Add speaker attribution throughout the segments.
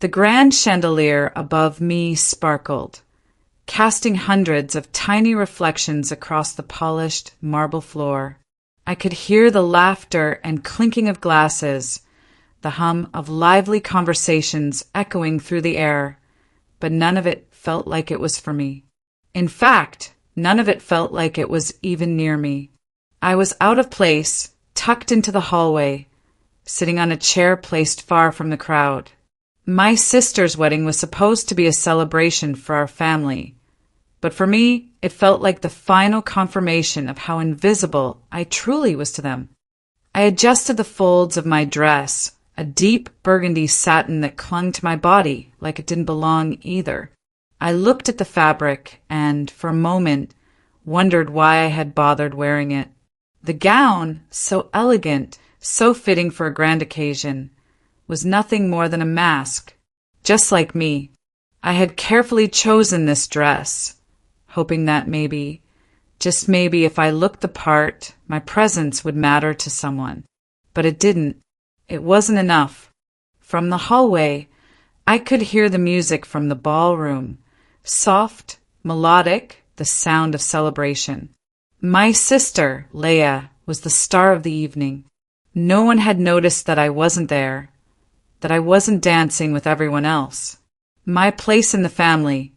Speaker 1: The grand chandelier above me sparkled, casting hundreds of tiny reflections across the polished marble floor. I could hear the laughter and clinking of glasses, the hum of lively conversations echoing through the air, but none of it felt like it was for me. In fact, none of it felt like it was even near me. I was out of place, tucked into the hallway, sitting on a chair placed far from the crowd. My sister's wedding was supposed to be a celebration for our family, but for me, it felt like the final confirmation of how invisible I truly was to them. I adjusted the folds of my dress, a deep burgundy satin that clung to my body like it didn't belong either. I looked at the fabric and, for a moment, wondered why I had bothered wearing it. The gown, so elegant, so fitting for a grand occasion, was nothing more than a mask, just like me. I had carefully chosen this dress, hoping that maybe, just maybe, if I looked the part, my presence would matter to someone. But it didn't. It wasn't enough. From the hallway, I could hear the music from the ballroom, soft, melodic, the sound of celebration. My sister, Leia, was the star of the evening. No one had noticed that I wasn't there, that I wasn't dancing with everyone else. My place in the family,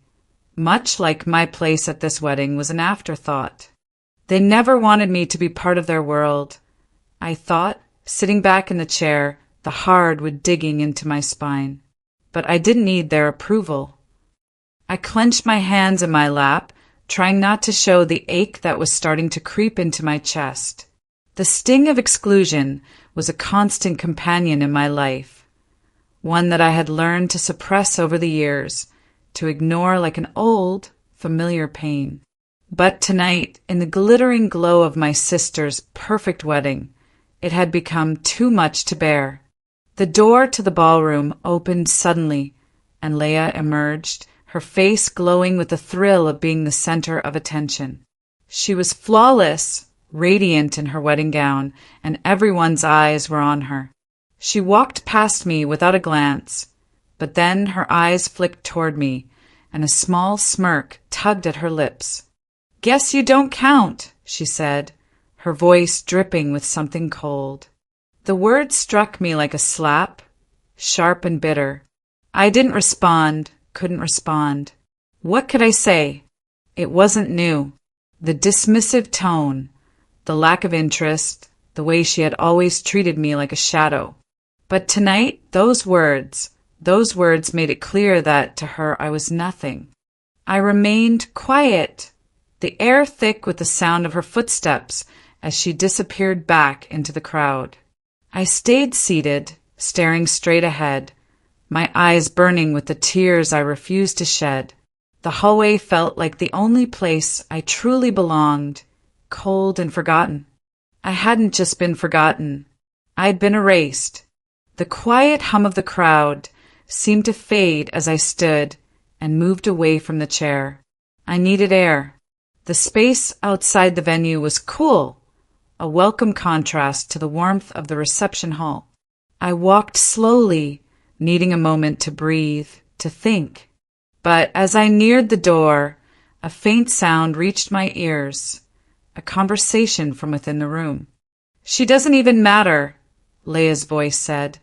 Speaker 1: much like my place at this wedding, was an afterthought. They never wanted me to be part of their world. I thought, sitting back in the chair, the hardwood digging into my spine. But I didn't need their approval. I clenched my hands in my lap, trying not to show the ache that was starting to creep into my chest. The sting of exclusion was a constant companion in my life, one that I had learned to suppress over the years, to ignore like an old, familiar pain. But tonight, in the glittering glow of my sister's perfect wedding, it had become too much to bear. The door to the ballroom opened suddenly, and Leia emerged, her face glowing with the thrill of being the center of attention. She was flawless, radiant in her wedding gown, and everyone's eyes were on her. She walked past me without a glance, but then her eyes flicked toward me, and a small smirk tugged at her lips. "Guess you don't count," she said, her voice dripping with something cold. The word struck me like a slap, sharp and bitter. I didn't respond, couldn't respond. What could I say? It wasn't new. The dismissive tone, the lack of interest, the way she had always treated me like a shadow. But tonight, those words made it clear that to her I was nothing. I remained quiet, the air thick with the sound of her footsteps as she disappeared back into the crowd. I stayed seated, staring straight ahead, my eyes burning with the tears I refused to shed. The hallway felt like the only place I truly belonged, cold and forgotten. I hadn't just been forgotten. I'd been erased. The quiet hum of the crowd seemed to fade as I stood and moved away from the chair. I needed air. The space outside the venue was cool, a welcome contrast to the warmth of the reception hall. I walked slowly, needing a moment to breathe, to think. But as I neared the door, a faint sound reached my ears, a conversation from within the room. "She doesn't even matter," Leia's voice said,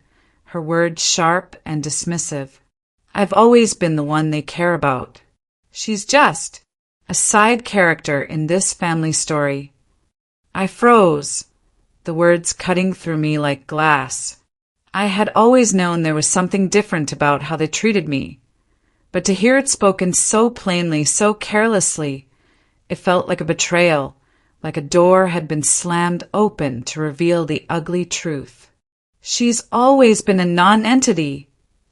Speaker 1: her words sharp and dismissive. "I've always been the one they care about. She's just a side character in this family story." I froze, the words cutting through me like glass. I had always known there was something different about how they treated me, but to hear it spoken so plainly, so carelessly, it felt like a betrayal, like a door had been slammed open to reveal the ugly truth. "She's always been a non-entity,"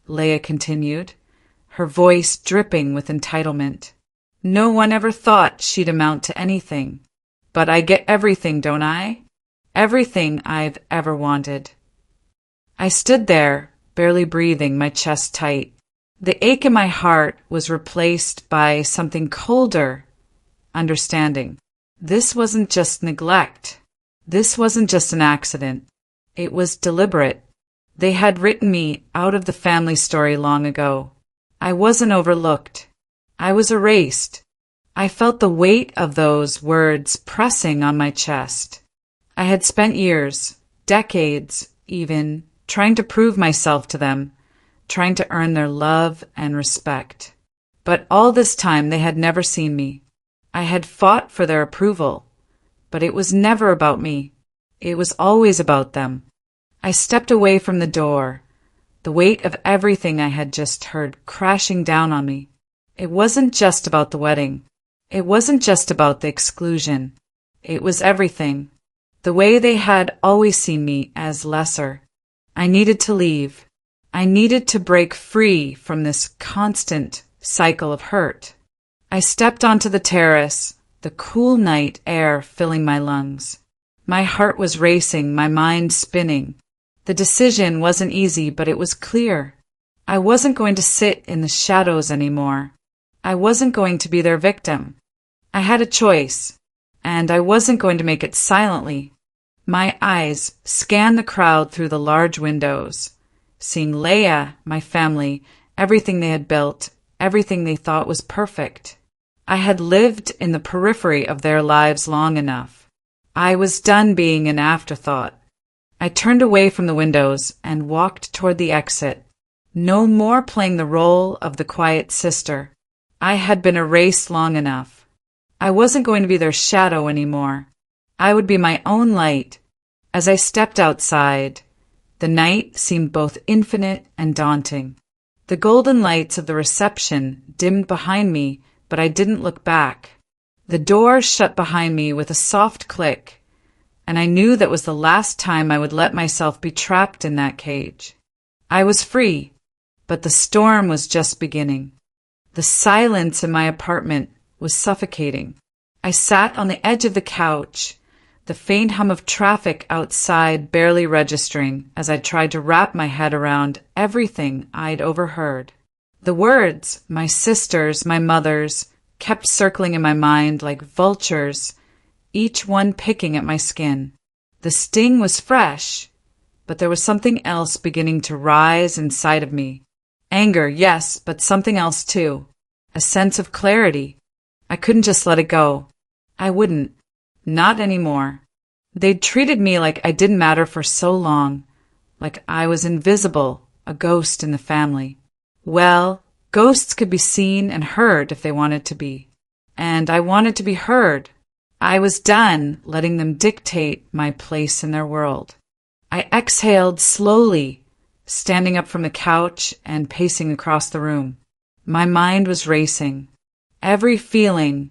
Speaker 1: Leia continued, her voice dripping with entitlement. "No one ever thought she'd amount to anything. But I get everything, don't I? Everything I've ever wanted." I stood there, barely breathing, my chest tight. The ache in my heart was replaced by something colder, understanding. This wasn't just neglect. This wasn't just an accident. It was deliberate. They had written me out of the family story long ago. I wasn't overlooked. I was erased. I felt the weight of those words pressing on my chest. I had spent years, decades even, trying to prove myself to them, trying to earn their love and respect. But all this time they had never seen me. I had fought for their approval, but it was never about me. It was always about them. I stepped away from the door, the weight of everything I had just heard crashing down on me. It wasn't just about the wedding. It wasn't just about the exclusion. It was everything. The way they had always seen me as lesser. I needed to leave. I needed to break free from this constant cycle of hurt. I stepped onto the terrace, the cool night air filling my lungs. My heart was racing, my mind spinning. The decision wasn't easy, but it was clear. I wasn't going to sit in the shadows anymore. I wasn't going to be their victim. I had a choice, and I wasn't going to make it silently. My eyes scanned the crowd through the large windows, seeing Leia, my family, everything they had built, everything they thought was perfect. I had lived in the periphery of their lives long enough. I was done being an afterthought. I turned away from the windows and walked toward the exit. No more playing the role of the quiet sister. I had been erased long enough. I wasn't going to be their shadow anymore. I would be my own light. As I stepped outside, the night seemed both infinite and daunting. The golden lights of the reception dimmed behind me, but I didn't look back. The door shut behind me with a soft click, and I knew that was the last time I would let myself be trapped in that cage. I was free, but the storm was just beginning. The silence in my apartment was suffocating. I sat on the edge of the couch, the faint hum of traffic outside barely registering as I tried to wrap my head around everything I'd overheard. The words, my sister's, my mother's, kept circling in my mind like vultures, each one picking at my skin. The sting was fresh, but there was something else beginning to rise inside of me. Anger, yes, but something else too. A sense of clarity. I couldn't just let it go. I wouldn't. Not anymore. They'd treated me like I didn't matter for so long, like I was invisible, a ghost in the family. Well, ghosts could be seen and heard if they wanted to be. And I wanted to be heard. I was done letting them dictate my place in their world. I exhaled slowly, standing up from the couch and pacing across the room. My mind was racing. Every feeling,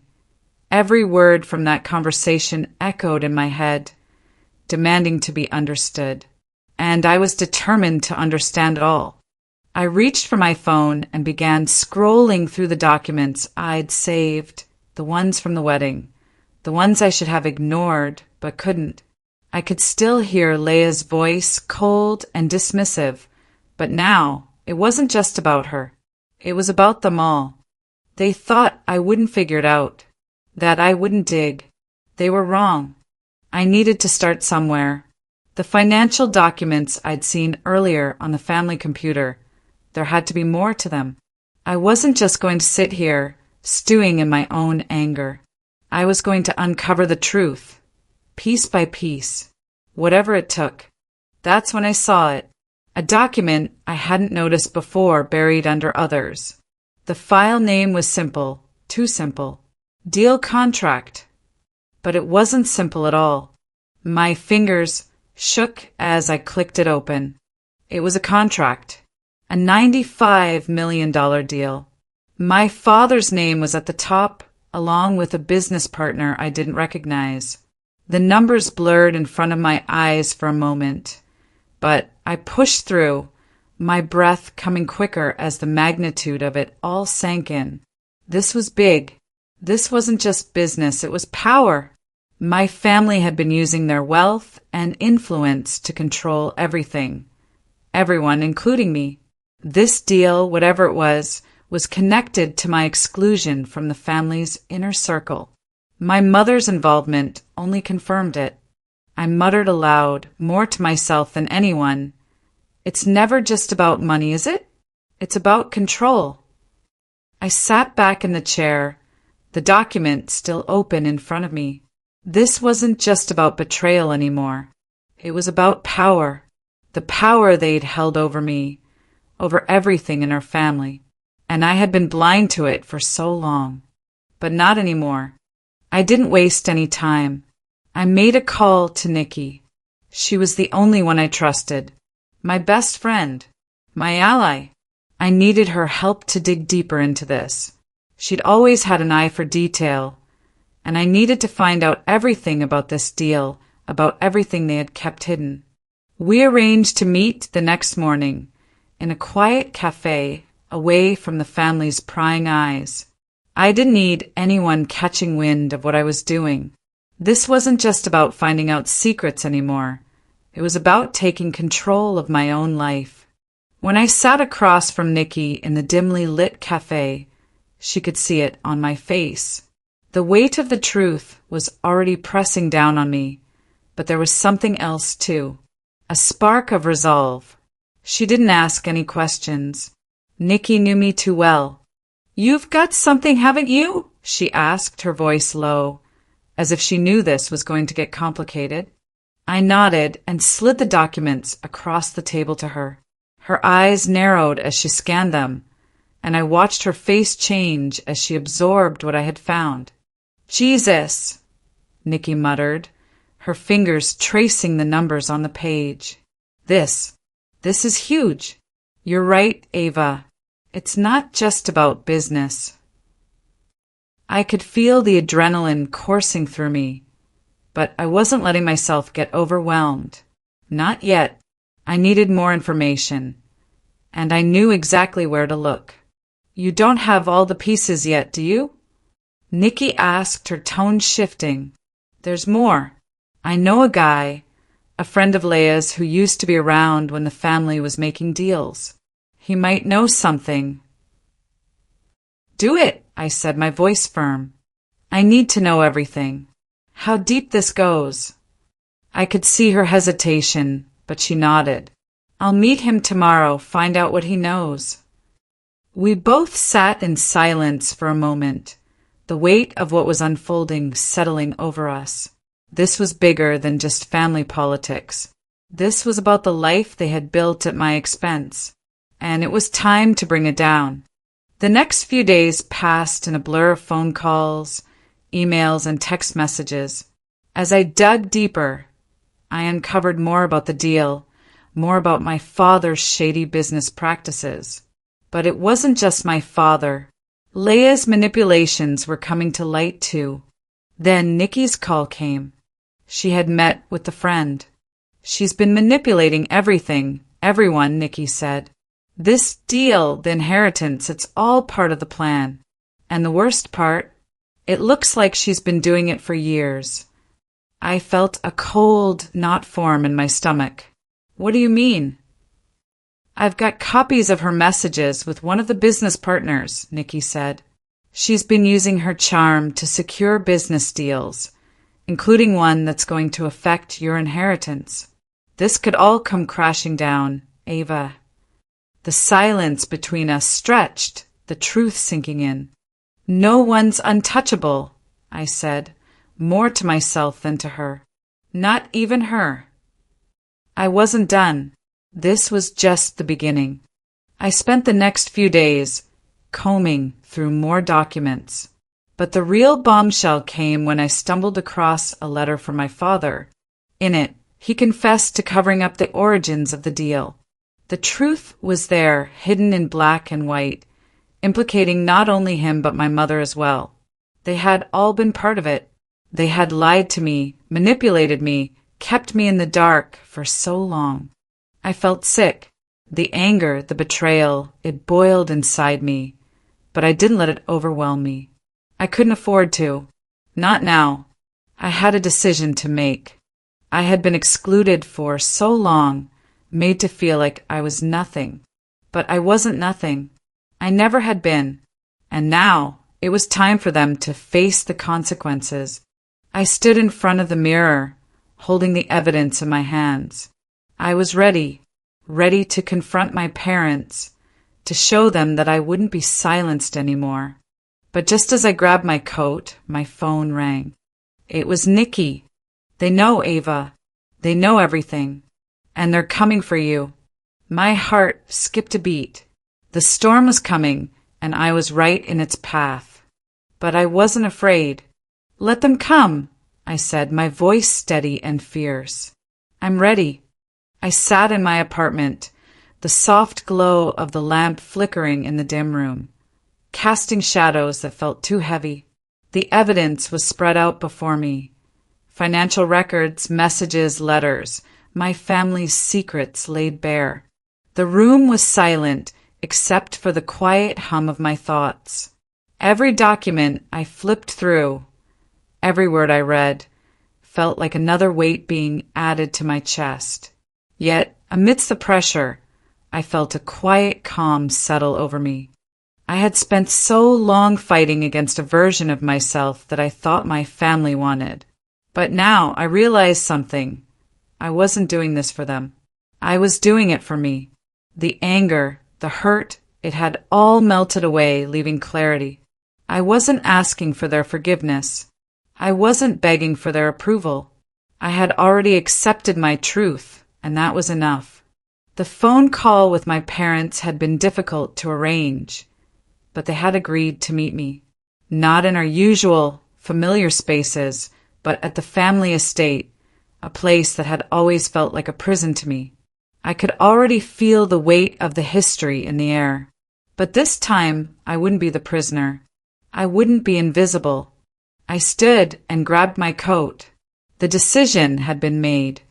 Speaker 1: every word from that conversation echoed in my head, demanding to be understood. And I was determined to understand it all. I reached for my phone and began scrolling through the documents I'd saved, the ones from the wedding, the ones I should have ignored but couldn't. I could still hear Leia's voice, cold and dismissive, but now it wasn't just about her. It was about them all. They thought I wouldn't figure it out, that I wouldn't dig. They were wrong. I needed to start somewhere. The financial documents I'd seen earlier on the family computer, there had to be more to them. I wasn't just going to sit here, stewing in my own anger. I was going to uncover the truth, piece by piece, whatever it took. That's when I saw it. A document I hadn't noticed before buried under others. The file name was simple, too simple. Deal contract. But it wasn't simple at all. My fingers shook as I clicked it open. It was a contract. A $95 million deal. My father's name was at the top, along with a business partner I didn't recognize. The numbers blurred in front of my eyes for a moment, but I pushed through, my breath coming quicker as the magnitude of it all sank in. This was big. This wasn't just business, it was power. My family had been using their wealth and influence to control everything. Everyone, including me. This deal, whatever it was connected to my exclusion from the family's inner circle. My mother's involvement only confirmed it. I muttered aloud, more to myself than anyone, It's never just about money, is it? It's about control. I sat back in the chair, the document still open in front of me. This wasn't just about betrayal anymore. It was about power. The power they'd held over me, over everything in our family. And I had been blind to it for so long. But not anymore. I didn't waste any time. I made a call to Nikki. She was the only one I trusted. My best friend. My ally. I needed her help to dig deeper into this. She'd always had an eye for detail, and I needed to find out everything about this deal, about everything they had kept hidden. We arranged to meet the next morning in a quiet cafe away from the family's prying eyes. I didn't need anyone catching wind of what I was doing. This wasn't just about finding out secrets anymore. It was about taking control of my own life. When I sat across from Nikki in the dimly lit cafe, she could see it on my face. The weight of the truth was already pressing down on me, but there was something else too. A spark of resolve. She didn't ask any questions. Nikki knew me too well. "You've got something, haven't you?" she asked, her voice low, as if she knew this was going to get complicated. I nodded and slid the documents across the table to her. Her eyes narrowed as she scanned them, and I watched her face change as she absorbed what I had found. "Jesus," Nikki muttered, her fingers tracing the numbers on the page. This is huge. You're right, Ava. It's not just about business." I could feel the adrenaline coursing through me, but I wasn't letting myself get overwhelmed. Not yet. I needed more information, and I knew exactly where to look. "You don't have all the pieces yet, do you?" Nikki asked, her tone shifting. "There's more. I know a guy, a friend of Leia's who used to be around when the family was making deals. He might know something." "Do it," I said, my voice firm. "I need to know everything. How deep this goes." I could see her hesitation, but she nodded. "I'll meet him tomorrow, find out what he knows." We both sat in silence for a moment, the weight of what was unfolding settling over us. This was bigger than just family politics. This was about the life they had built at my expense, and it was time to bring it down. The next few days passed in a blur of phone calls, emails, and text messages. As I dug deeper, I uncovered more about the deal, more about my father's shady business practices. But it wasn't just my father. Leia's manipulations were coming to light too. Then Nikki's call came. She had met with the friend. "She's been manipulating everyone, Nikki said. "This deal, the inheritance, it's all part of the plan. And the worst part, it looks like she's been doing it for years." I felt a cold knot form in my stomach. "What do you mean?" "I've got copies of her messages with one of the business partners," Nikki said. "She's been using her charm to secure business deals, including one that's going to affect your inheritance. This could all come crashing down, Ava." The silence between us stretched, the truth sinking in. "No one's untouchable," I said, more to myself than to her. "Not even her." I wasn't done. This was just the beginning. I spent the next few days combing through more documents. But the real bombshell came when I stumbled across a letter from my father. In it, he confessed to covering up the origins of the deal. The truth was there, hidden in black and white, implicating not only him but my mother as well. They had all been part of it. They had lied to me, manipulated me, kept me in the dark for so long. I felt sick. The anger, the betrayal, it boiled inside me, but I didn't let it overwhelm me. I couldn't afford to. Not now. I had a decision to make. I had been excluded for so long, made to feel like I was nothing. But I wasn't nothing. I never had been. And now it was time for them to face the consequences. I stood in front of the mirror, holding the evidence in my hands. I was ready ready to confront my parents, to show them that I wouldn't be silenced anymore. But just as I grabbed my coat, my phone rang. It was Nikki. They know, Ava. They know everything. And they're coming for you. My heart skipped a beat. The storm was coming, and I was right in its path. But I wasn't afraid. Let them come, I said, my voice steady and fierce. I'm ready. I sat in my apartment, the soft glow of the lamp flickering in the dim room, casting shadows that felt too heavy. The evidence was spread out before me. Financial records, messages, letters, my family's secrets laid bare. The room was silent except for the quiet hum of my thoughts. Every document I flipped through, every word I read, felt like another weight being added to my chest. Yet, amidst the pressure, I felt a quiet calm settle over me. I had spent so long fighting against a version of myself that I thought my family wanted. But now I realized something. I wasn't doing this for them. I was doing it for me. The anger, the hurt, it had all melted away, leaving clarity. I wasn't asking for their forgiveness. I wasn't begging for their approval. I had already accepted my truth, and that was enough. The phone call with my parents had been difficult to arrange, but they had agreed to meet me. Not in our usual, familiar spaces, but at the family estate, a place that had always felt like a prison to me. I could already feel the weight of the history in the air. But this time, I wouldn't be the prisoner. I wouldn't be invisible. I stood and grabbed my coat. The decision had been made.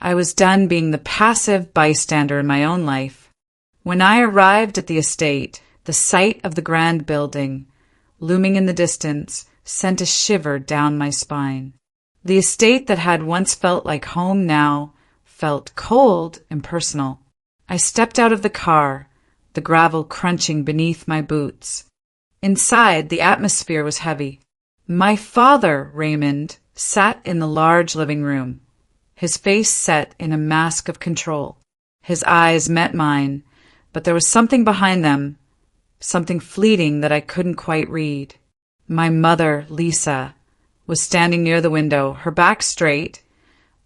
Speaker 1: I was done being the passive bystander in my own life. When I arrived at the estate, the sight of the grand building, looming in the distance, sent a shiver down my spine. The estate that had once felt like home now felt cold, impersonal. I stepped out of the car, the gravel crunching beneath my boots. Inside, the atmosphere was heavy. My father, Raymond, sat in the large living room, his face set in a mask of control. His eyes met mine, but there was something behind them, something fleeting that I couldn't quite read. My mother, Lisa, was standing near the window, her back straight,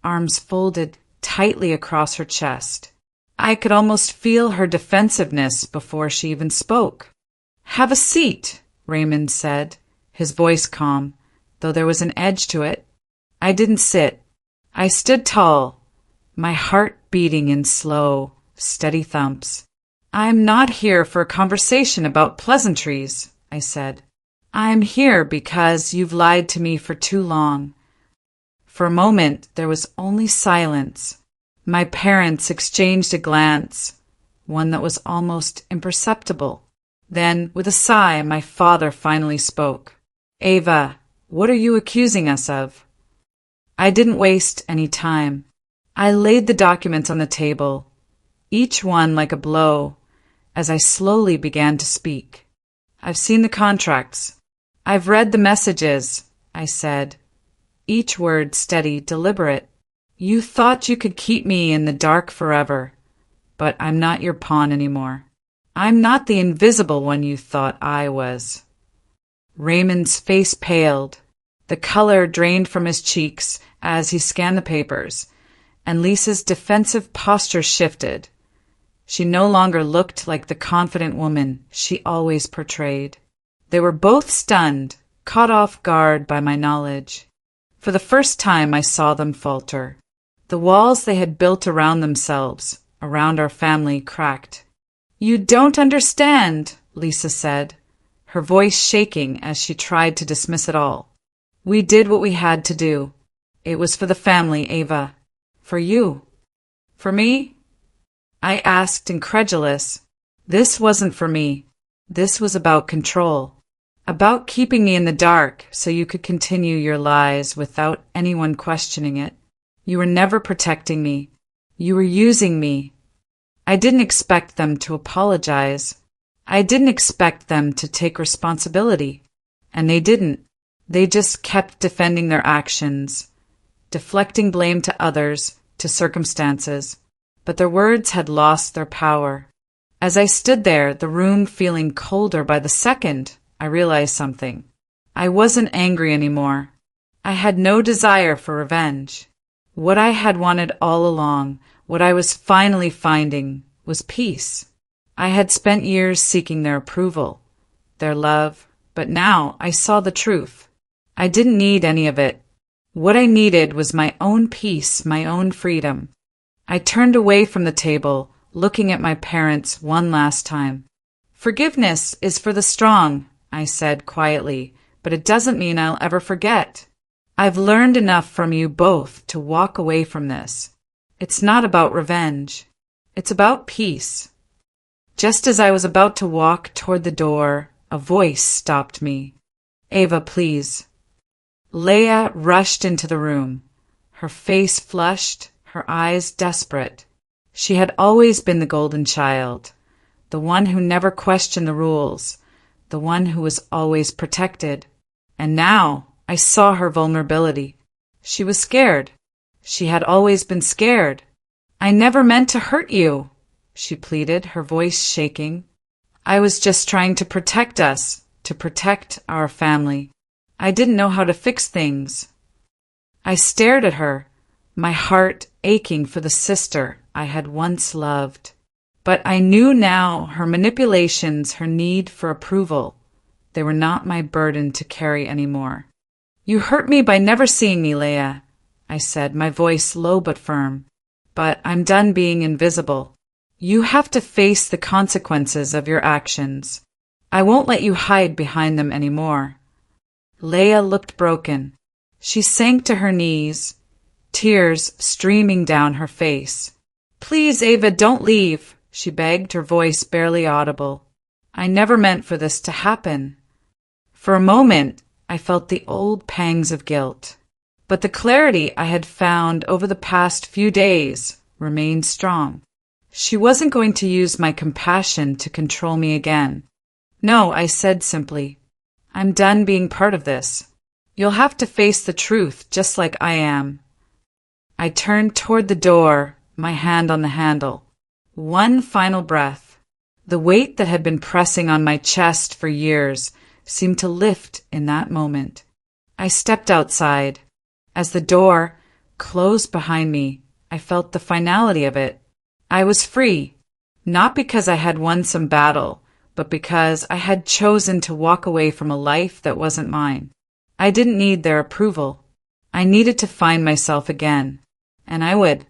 Speaker 1: arms folded tightly across her chest. I could almost feel her defensiveness before she even spoke. "Have a seat," Raymond said, his voice calm, though there was an edge to it. I didn't sit. I stood tall, my heart beating in slow, steady thumps. "I'm not here for a conversation about pleasantries," I said. "I'm here because you've lied to me for too long." For a moment, there was only silence. My parents exchanged a glance, one that was almost imperceptible. Then, with a sigh, my father finally spoke. "Ava, what are you accusing us of?" I didn't waste any time. I laid the documents on the table, each one like a blow, as I slowly began to speak. "I've seen the contracts. I've read the messages," I said, each word steady, deliberate. "You thought you could keep me in the dark forever, but I'm not your pawn anymore. I'm not the invisible one you thought I was." Raymond's face paled. The color drained from his cheeks as he scanned the papers, and Lisa's defensive posture shifted. She no longer looked like the confident woman she always portrayed. They were both stunned, caught off guard by my knowledge. For the first time I saw them falter. The walls they had built around themselves, around our family, cracked. "You don't understand," Lisa said, her voice shaking as she tried to dismiss it all. "We did what we had to do. It was for the family, Ava. For you." "For me?" I asked, incredulous. This wasn't for me. This was about control. About keeping me in the dark so you could continue your lies without anyone questioning it. You were never protecting me. You were using me. I didn't expect them to apologize. I didn't expect them to take responsibility. And they didn't. They just kept defending their actions, deflecting blame to others, to circumstances. but their words had lost their power. As I stood there, the room feeling colder by the second, I realized something. I wasn't angry anymore. I had no desire for revenge. What I had wanted all along, what I was finally finding, was peace. I had spent years seeking their approval, their love, but now I saw the truth. I didn't need any of it. What I needed was my own peace, my own freedom. I turned away from the table, looking at my parents one last time. "Forgiveness is for the strong," I said quietly, "but it doesn't mean I'll ever forget. I've learned enough from you both to walk away from this. It's not about revenge. It's about peace." Just as I was about to walk toward the door, a voice stopped me. "Ava, please." Leia rushed into the room, her face flushed, her eyes desperate. She had always been the golden child, the one who never questioned the rules, the one who was always protected. And now I saw her vulnerability. She was scared. She had always been scared. "I never meant to hurt you," she pleaded, her voice shaking. "I was just trying to protect us, to protect our family. I didn't know how to fix things." I stared at her, my heart aching for the sister I had once loved. But I knew now her manipulations, her need for approval, they were not my burden to carry anymore. "You hurt me by never seeing me, Leia," I said, my voice low but firm. "But I'm done being invisible. You have to face the consequences of your actions. I won't let you hide behind them anymore." Leia looked broken. She sank to her knees, tears streaming down her face. "Please, Ava, don't leave," she begged, her voice barely audible. "I never meant for this to happen." For a moment, I felt the old pangs of guilt. But the clarity I had found over the past few days remained strong. She wasn't going to use my compassion to control me again. "No," I said simply. "I'm done being part of this. You'll have to face the truth just like I am." I turned toward the door, my hand on the handle. One final breath. The weight that had been pressing on my chest for years seemed to lift in that moment. I stepped outside. As the door closed behind me, I felt the finality of it. I was free, not because I had won some battle, but because I had chosen to walk away from a life that wasn't mine. I didn't need their approval. I needed to find myself again, and I would.